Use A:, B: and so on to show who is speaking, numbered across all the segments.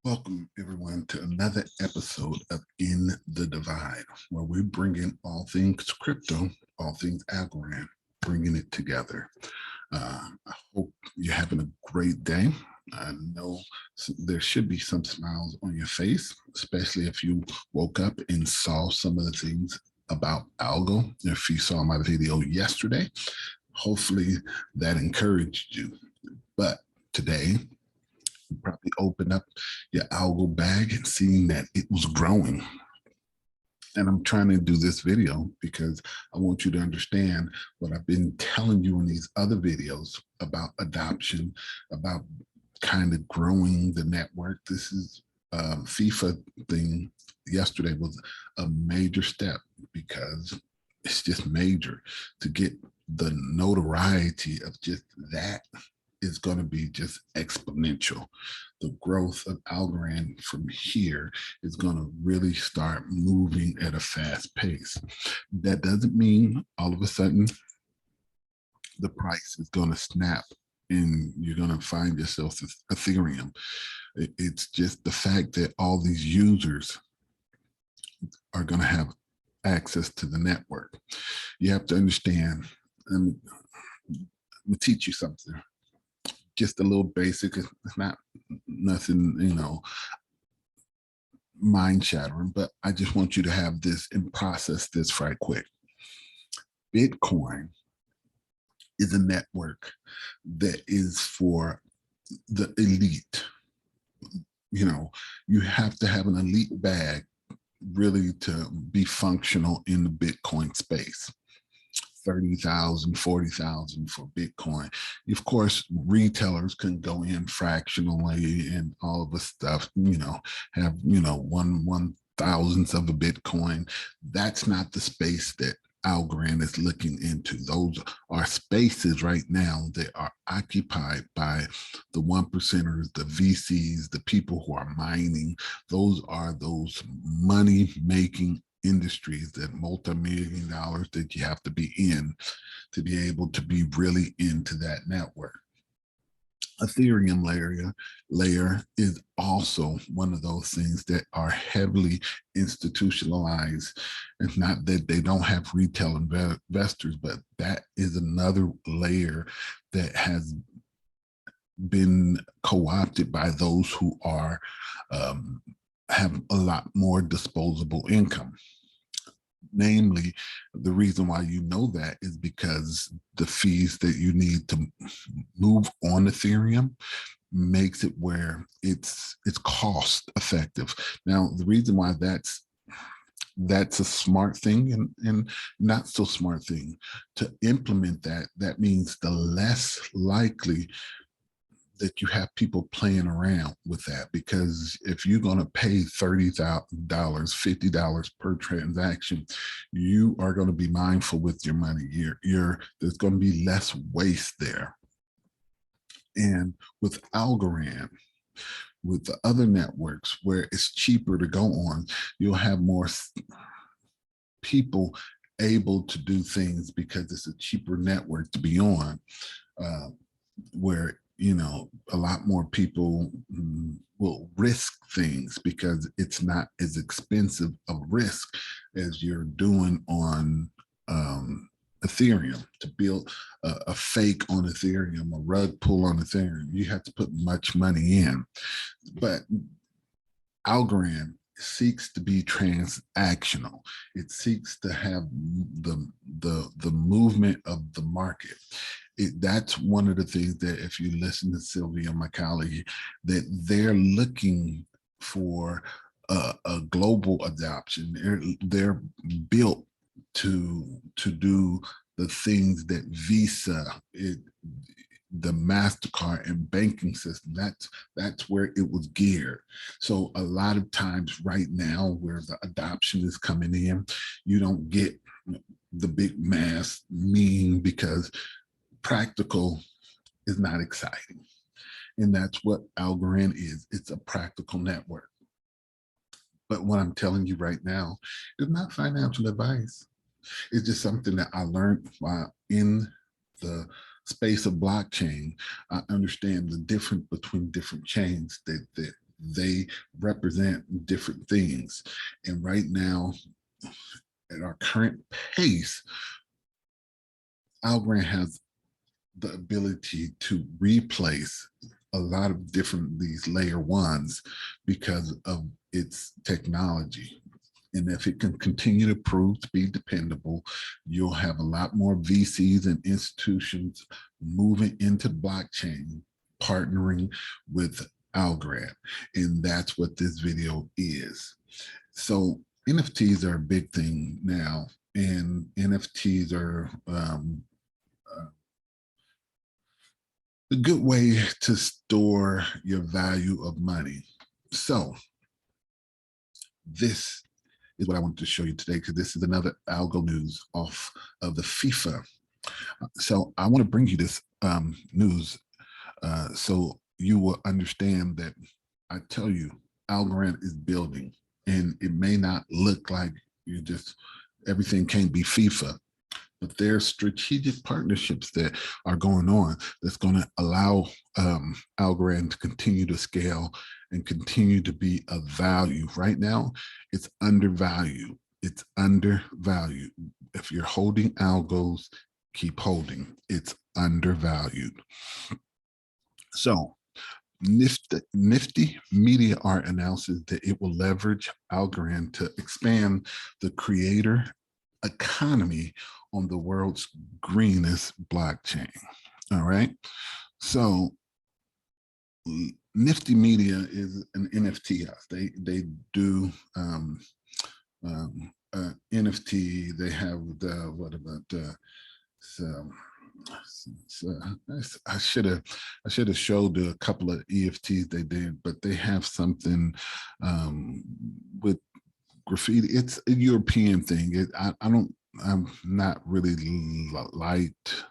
A: Welcome, everyone, to another episode of In the Divide, where we bring in all things crypto, all things Algorand, bringing it together. I hope you're having a great day. I know there should be some smiles on your face, especially if you woke up and saw some of the things about algo. If you saw my video yesterday, hopefully that encouraged you. But today, you probably opened up your algo bag and seeing that it was growing. And I'm trying to do this video because I want you to understand what I've been telling you in these other videos about adoption, about kind of growing the network. This is FIFA thing yesterday was a major step because it's just major to get the notoriety of just that is going to be just exponential. The growth of Algorand from here is going to really start moving at a fast pace. That doesn't mean all of a sudden the price is going to snap and you're going to find yourself Ethereum. It's just the fact that all these users are going to have access to the network. You have to understand, let me teach you something. Just a little basic. It's not nothing, mind shattering, but I just want you to have this and process this right quick. Bitcoin is a network that is for the elite. You have to have an elite bag really to be functional in the Bitcoin space. 30,000, 40,000 for Bitcoin. Of course, retailers can go in fractionally and all of the stuff, have, one thousandth of a Bitcoin. That's not the space that Algorand is looking into. Those are spaces right now that are occupied by the one percenters, the VCs, the people who are mining. Those are those money making industries, that multi-million dollars that you have to be in to be able to be really into that network. Ethereum layer is also one of those things that are heavily institutionalized. It's not that they don't have retail investors, but that is another layer that has been co-opted by those who are have a lot more disposable income. Namely, the reason why you know that is because the fees that you need to move on Ethereum makes it where it's cost effective. Now, the reason why that's a smart thing and not so smart thing to implement that means the less likely that you have people playing around with that, because if you're going to pay $30,000, $50 per transaction, you are going to be mindful with your money. There's going to be less waste there. And with Algorand, with the other networks where it's cheaper to go on, you'll have more people able to do things because it's a cheaper network to be on, where a lot more people will risk things because it's not as expensive of risk as you're doing on Ethereum. To build a fake on Ethereum, a rug pull on Ethereum, you have to put much money in. But Algorand seeks to be transactional. It seeks to have the movement of the market. That's one of the things that, if you listen to Sylvia, my colleague, that they're looking for a global adoption. They're built to do the things that Visa, the MasterCard and banking system, that's where it was geared. So a lot of times right now where the adoption is coming in, you don't get the big mass meme because practical is not exciting. And that's what Algorand is. It's a practical network. But what I'm telling you right now is not financial advice. It's just something that I learned while in the space of blockchain. I understand the difference between different chains that They represent different things. And right now, at our current pace, Algorand has the ability to replace a lot of different these layer ones because of its technology. And if it can continue to prove to be dependable, you'll have a lot more VCs and institutions moving into blockchain, partnering with Algorand. And that's what this video is. So NFTs are a big thing now, and NFTs are a good way to store your value of money. So this is what I wanted to show you today, because this is another algo news off of the FIFA. So I want to bring you this news so you will understand that I tell you, Algorand is building, and it may not look like you just everything can't be FIFA, but there's strategic partnerships that are going on that's going to allow Algorand to continue to scale and continue to be of value. Right now, it's undervalued. It's undervalued. If you're holding algos, keep holding. It's undervalued. So Niftymedia Art announces that it will leverage Algorand to expand the creator economy on the world's greenest blockchain. All right. So Niftymedia is an NFT house. They do NFT. They have the what about I should have showed a couple of EFTs they did, but they have something with graffiti. It's a European thing. I'm not really liked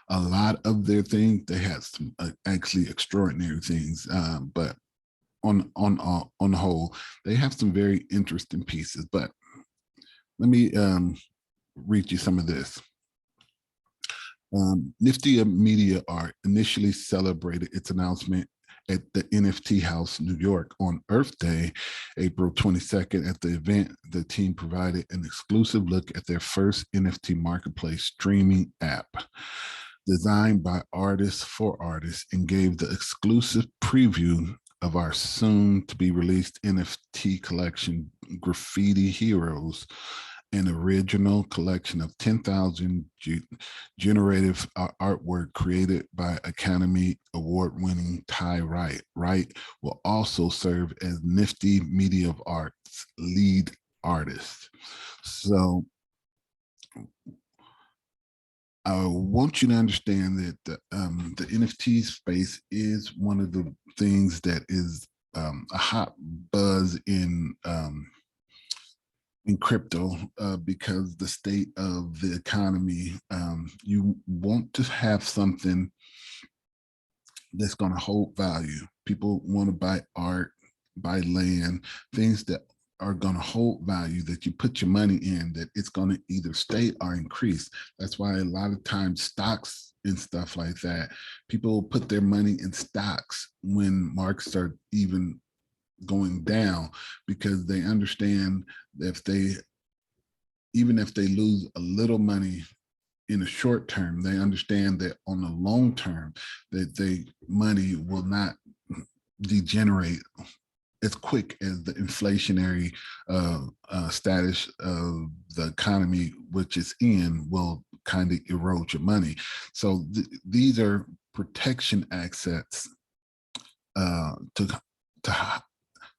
A: a lot of their things. They had some actually extraordinary things, but on the whole, they have some very interesting pieces. But let me read you some of this. Niftymedia Art initially celebrated its announcement at the NFT House, New York on Earth Day, April 22nd. At the event, the team provided an exclusive look at their first NFT marketplace streaming app, designed by artists for artists, and gave the exclusive preview of our soon to be released NFT collection, Graffiti Heroes, an original collection of 10,000 generative artwork created by Academy Award-winning Ty Wright. Wright will also serve as Niftymedia Art's lead artist. So I want you to understand that the NFT space is one of the things that is a hot buzz in crypto because the state of the economy. You want to have something that's going to hold value. People want to buy art, buy land, things that are going to hold value, that you put your money in, that it's going to either stay or increase. That's why a lot of times stocks and stuff like that, people put their money in stocks when markets are even going down, because they understand that even if they lose a little money in the short term, they understand that on the long term that the money will not degenerate as quick as the inflationary status of the economy which is in will kind of erode your money. So these are protection assets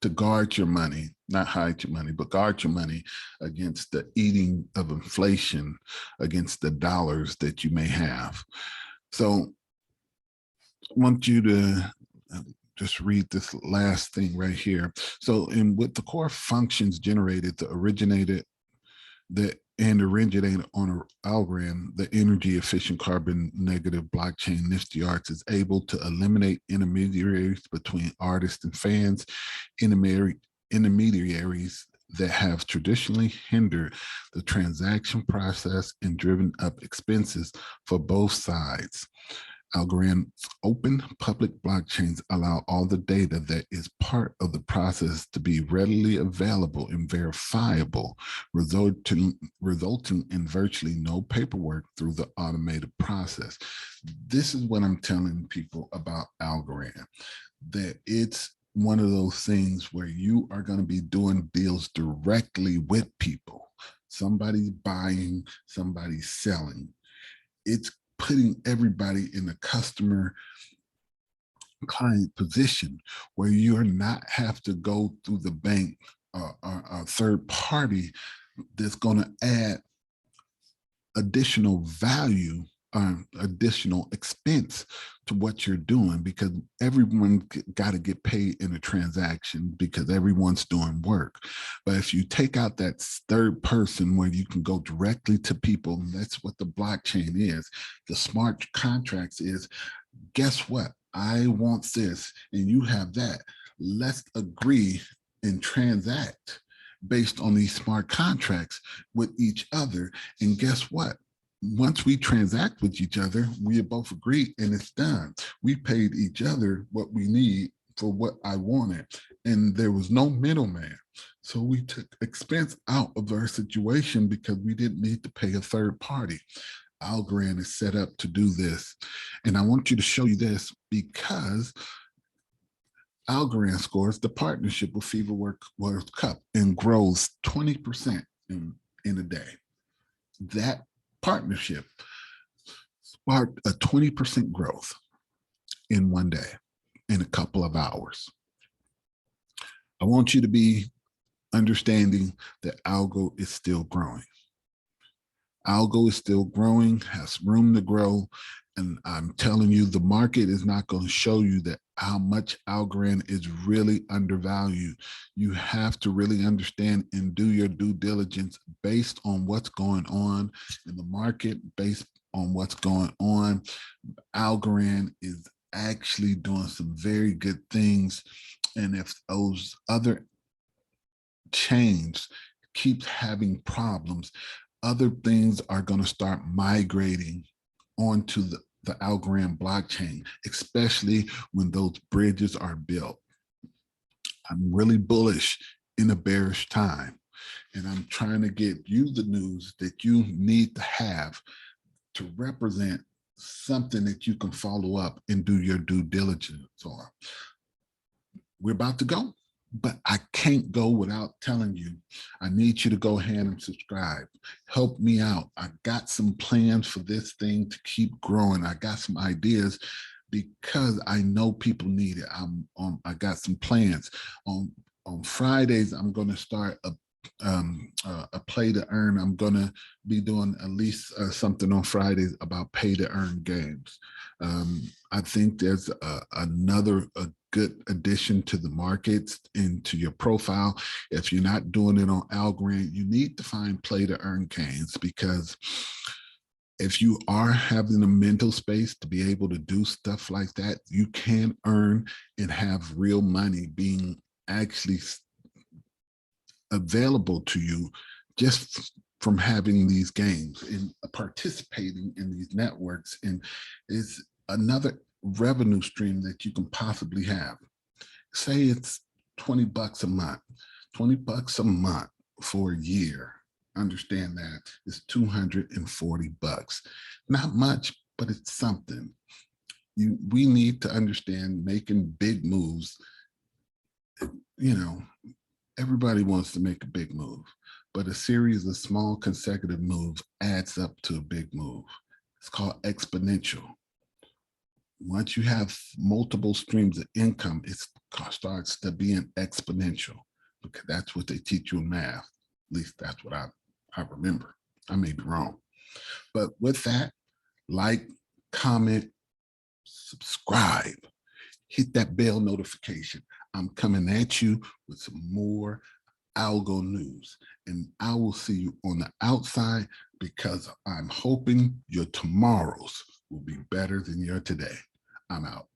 A: to guard your money, not hide your money, but guard your money against the eating of inflation, against the dollars that you may have. So I want you to just read this last thing right here. So with the core functions generated, originated on Algorand, the energy efficient carbon negative blockchain Nifty Arts is able to eliminate intermediaries between artists and fans, intermediaries that have traditionally hindered the transaction process and driven up expenses for both sides. Algorand's open public blockchains allow all the data that is part of the process to be readily available and verifiable, resulting in virtually no paperwork through the automated process. This is what I'm telling people about Algorand, that it's one of those things where you are going to be doing deals directly with people. Somebody's buying, somebody's selling. It's putting everybody in a customer client position where you're not have to go through the bank or a third party that's going to add additional value, additional expense to what you're doing, because everyone got to get paid in a transaction because everyone's doing work. But if you take out that third person where you can go directly to people, that's what the blockchain is. The smart contracts is, guess what? I want this and you have that. Let's agree and transact based on these smart contracts with each other. And guess what? Once we transact with each other, we both agree and it's done. We paid each other what we need for what I wanted, and there was no middleman. So we took expense out of our situation because we didn't need to pay a third party. Algorand is set up to do this. And I want you to show you this because Algorand scores the partnership with FIFA World Cup and grows 20% in a day. That partnership sparked a 20% growth in one day, in a couple of hours. I want you to be understanding that Algo is still growing. Algo is still growing, has room to grow. And I'm telling you, the market is not going to show you that how much Algorand is really undervalued. You have to really understand and do your due diligence based on what's going on in the market, based on what's going on. Algorand is actually doing some very good things. And if those other chains keep having problems, other things are going to start migrating onto the Algorand blockchain, especially when those bridges are built. I'm really bullish in a bearish time, and I'm trying to get you the news that you need to have to represent something that you can follow up and do your due diligence on. We're about to go, but I can't go without telling you, I need you to go ahead and subscribe. Help me out. I got some plans for this thing to keep growing. I got some ideas because I know people need it. I got some plans. On Fridays, I'm going to start a play to earn. I'm going to be doing at least something on Fridays about pay to earn games. I think there's another good addition to the markets and to your profile. If you're not doing it on Algorand, you need to find play to earn games, because if you are having a mental space to be able to do stuff like that, you can earn and have real money being actually available to you just from having these games and participating in these networks. And it's another revenue stream that you can possibly have. Say it's $20 a month, $20 a month for a year. Understand that it's $240. Not much, but it's something. We need to understand making big moves. You know, everybody wants to make a big move, but a series of small consecutive moves adds up to a big move. It's called exponential. Once you have multiple streams of income, it starts to be an exponential, because that's what they teach you in math. At least that's what I remember. I may be wrong. But with that, like, comment, subscribe, hit that bell notification. I'm coming at you with some more algo news, and I will see you on the outside, because I'm hoping your tomorrows will be better than your today. I'm out.